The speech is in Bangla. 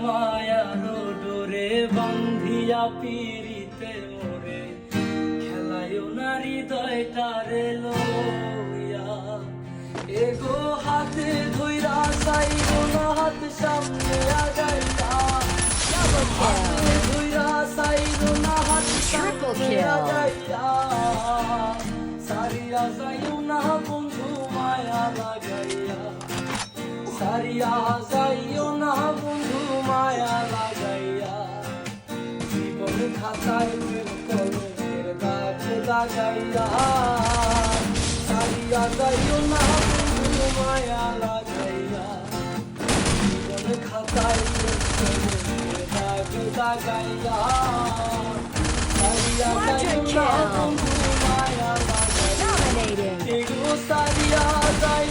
মায়ার ডোরে বান্ধিয়া পিরিতে মোরে খেলায়ও না হৃদয়টারে লইয়া এগো হাতে ধইরা চাইও না হাত সামনে আগাইয়া হাতে ধইরা চাইও না হাত সামনে আগাইয়া সারিয়া যাইও না বন্ধু মায়া লাগাইয়া সারিয়া যাইও না বন্ধু মায়া লাগাইয়া জীবন খাতায় কলমের দাগ লাগাইয়া সারিয়া যাইও না বন্ধু মায়া লাগাইয়া জীবন খাতায় কলমের দাগ লাগাইয়া সারিয়া যাইও না বন্ধু মায়া লাগাইয়া Dominating. এগো সারিয়া যাই